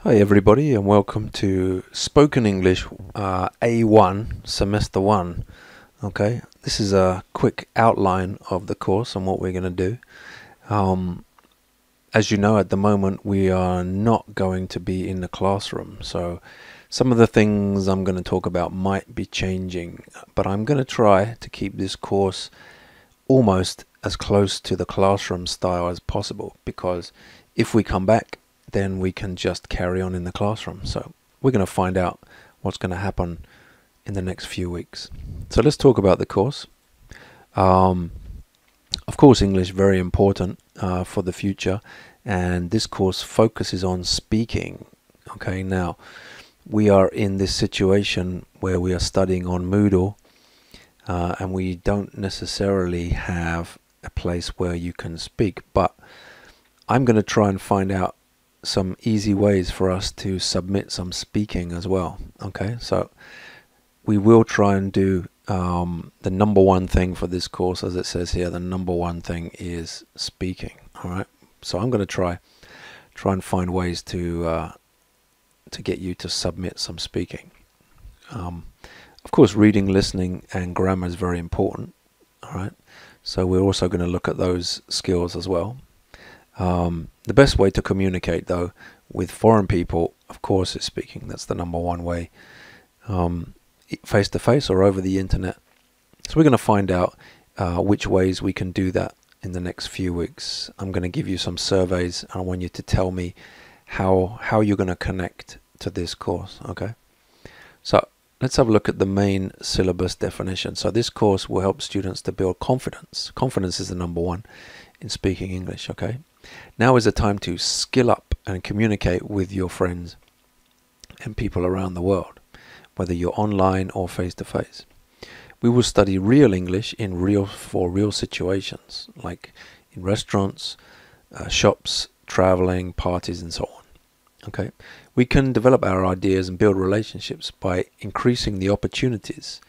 Hi everybody and welcome to Spoken English A1 Semester 1. Okay, this is a quick outline of the course and what we're going to do. As you know, at the moment we are not going to be in the classroom, so some of the things I'm going to talk about might be changing, but I'm going to try to keep this course almost as close to the classroom style as possible, because if we come back then we can just carry on in the classroom. So we're going to find out what's going to happen in the next few weeks. So let's talk about the course. Of course, English very important for the future, and this course focuses on speaking. Okay, now we are in this situation where we are studying on Moodle, and we don't necessarily have a place where you can speak, but I'm going to try and find out some easy ways for us to submit some speaking as well. Okay, so we will try and do the number one thing for this course, as it says here. The number one thing is speaking. All right, so I'm going to try and find ways to get you to submit some speaking. Of course, reading, listening, and grammar is very important. All right, so we're also going to look at those skills as well. The best way to communicate, though, with foreign people, of course, is speaking. That's the number one way, face-to-face or over the internet. So we're going to find out which ways we can do that in the next few weeks. I'm going to give you some surveys, and I want you to tell me how you're going to connect to this course. Okay, so let's have a look at the main syllabus definition. So this course will help students to build confidence. Confidence is the number one in speaking English. Okay, now is the time to skill up and communicate with your friends and people around the world, whether you're online or face-to-face. We will study real English for real situations, like in restaurants, shops, traveling, parties, and so on. Okay, we can develop our ideas and build relationships by increasing the opportunities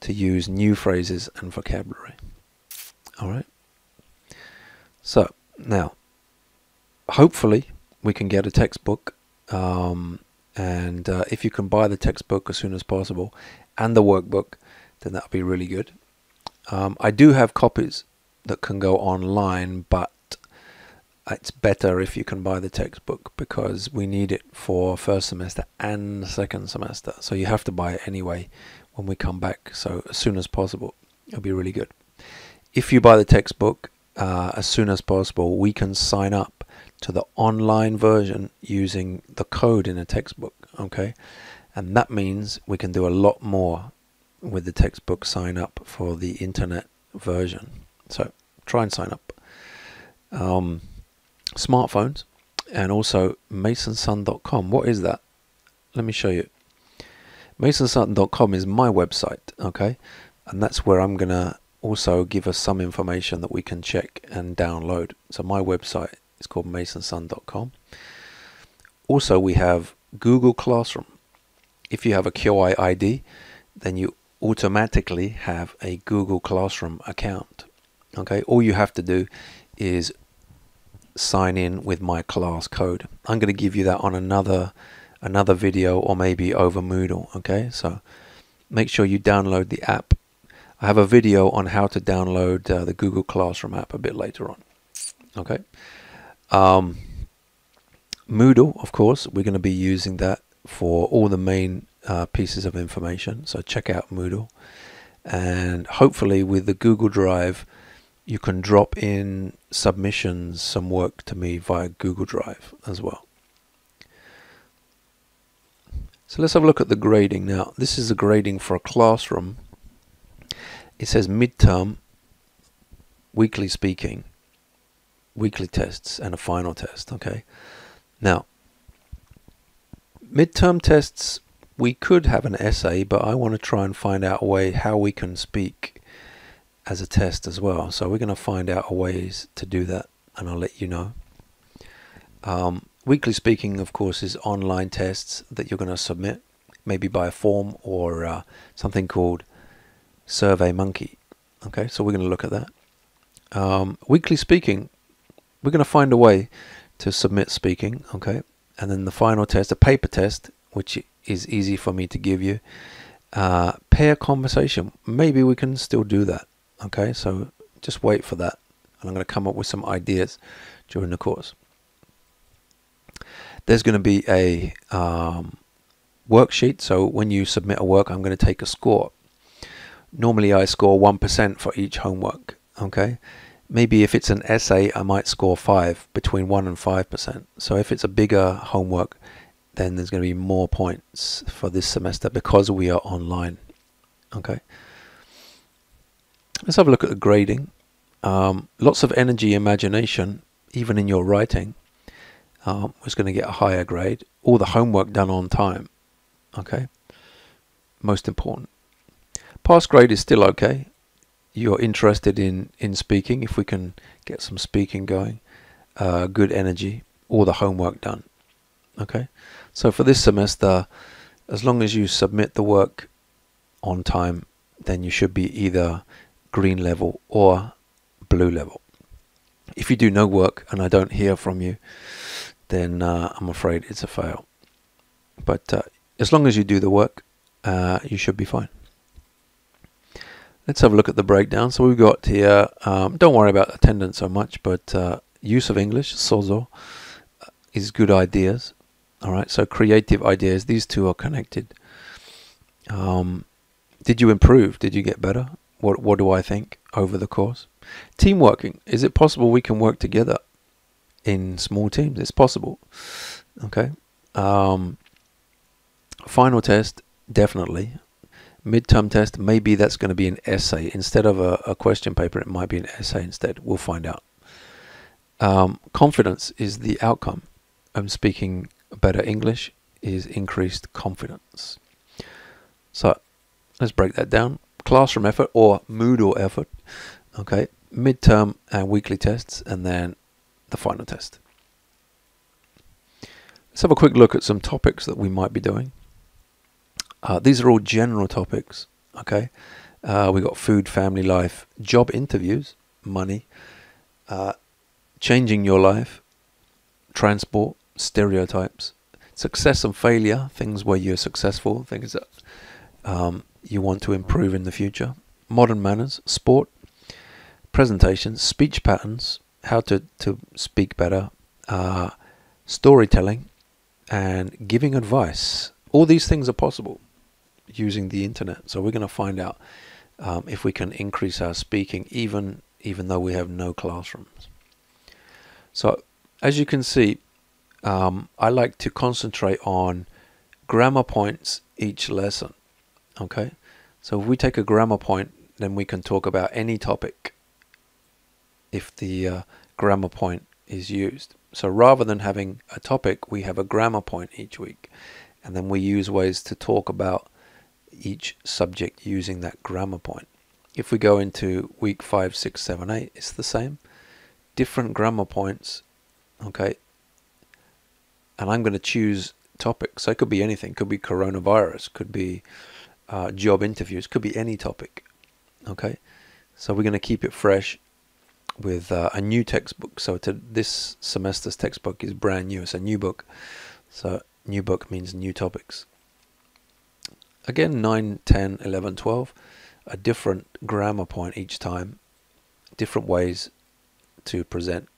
to use new phrases and vocabulary. All right. So now, hopefully we can get a textbook, and if you can buy the textbook as soon as possible and the workbook, then that'll be really good. I do have copies that can go online, but it's better if you can buy the textbook because we need it for first semester and second semester, so you have to buy it anyway when we come back. So as soon as possible, it'll be really good. If you buy the textbook as soon as possible, we can sign up to the online version using the code in a textbook. Okay, and that means we can do a lot more with the textbook sign up for the internet version. So try and sign up. Smartphones, and also masonsun.com. What is that? Let me show you. masonsun.com is my website. Okay, and that's where I'm gonna also give us some information that we can check and download. So my website is called masonsun.com. Also, we have Google Classroom. If you have a QI ID, then you automatically have a Google Classroom account. Okay, all you have to do is sign in with my class code. I'm going to give you that on another video, or maybe over Moodle. Okay, so make sure you download the app. I have a video on how to download the Google Classroom app a bit later on. Okay. Moodle, of course, we're going to be using that for all the main pieces of information. So check out Moodle, and hopefully with the Google Drive, you can drop in submissions, some work to me via Google Drive as well. So let's have a look at the grading now. This is the grading for a classroom. It says midterm, weekly speaking, weekly tests, and a final test. Okay. Now, midterm tests, we could have an essay, but I want to try and find out a way how we can speak as a test as well. So we're going to find out ways to do that, and I'll let you know. Weekly speaking, of course, is online tests that you're going to submit, maybe by a form or something called SurveyMonkey. Okay, so we're going to look at that. Weekly speaking, we're going to find a way to submit speaking. Okay, and then the final test, a paper test, which is easy for me to give you. Pair conversation, maybe we can still do that. Okay, so just wait for that, and I'm going to come up with some ideas during the course. There's going to be a worksheet, so when you submit a work, I'm going to take a score. Normally I score 1% for each homework. Okay, maybe if it's an essay, I might score 5, between 1 and 5%. So if it's a bigger homework, then there's going to be more points for this semester because we are online. Okay, let's have a look at the grading. Lots of energy, imagination, even in your writing, was going to get a higher grade. All the homework done on time. Okay, most important. Pass grade is still okay. You're interested in speaking. If we can get some speaking going, good energy, all the homework done. Okay, so for this semester, as long as you submit the work on time, then you should be either green level or blue level. If you do no work and I don't hear from you, then I'm afraid it's a fail. But as long as you do the work, you should be fine. Let's have a look at the breakdown. So we've got here, don't worry about attendance so much, but use of English, sozo, is good ideas. All right, so creative ideas, these two are connected. Did you improve? Did you get better? What do I think over the course? Teamworking, is it possible we can work together in small teams? It's possible. Okay. Final test, definitely. Midterm test, maybe that's going to be an essay. Instead of a question paper, it might be an essay instead. We'll find out. Confidence is the outcome. Speaking better English is increased confidence. So let's break that down. Classroom effort or Moodle effort. Okay, midterm and weekly tests, and then the final test. Let's have a quick look at some topics that we might be doing. These are all general topics. Okay, we got food, family life, job interviews, money, changing your life, transport, stereotypes, success and failure, things where you're successful, things that you want to improve in the future, modern manners, sport, presentations, speech patterns, how to speak better, storytelling, and giving advice. All these things are possible using the internet. So we're going to find out if we can increase our speaking even though we have no classrooms. So as you can see, I like to concentrate on grammar points each lesson. Okay, so if we take a grammar point, then we can talk about any topic if the grammar point is used. So rather than having a topic, we have a grammar point each week, and then we use ways to talk about each subject using that grammar point. If we go into week 5, 6, 7, 8, it's the same. Different grammar points, okay? And I'm going to choose topics. So it could be anything. Could be coronavirus, could be job interviews, could be any topic, okay? So we're going to keep it fresh with a new textbook. So this semester's textbook is brand new. It's a new book. So new book means new topics. Again, 9, 10, 11, 12, a different grammar point each time, different ways to present.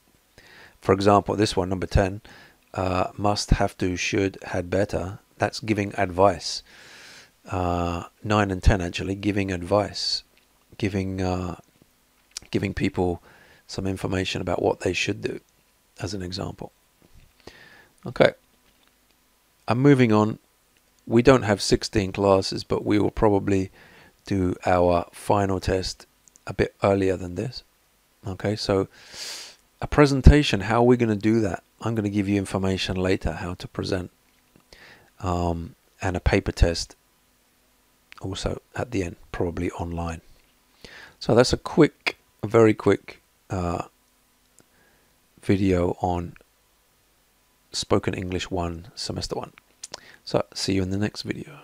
For example, this one, number 10, must, have to, should, had better, that's giving advice. 9 and 10 actually, giving advice, giving people some information about what they should do, as an example. Okay, I'm moving on. We don't have 16 classes, but we will probably do our final test a bit earlier than this. Okay, so a presentation, how are we going to do that? I'm going to give you information later how to present, and a paper test also at the end, probably online. So that's a very quick video on Spoken English 1, Semester 1. So see you in the next video.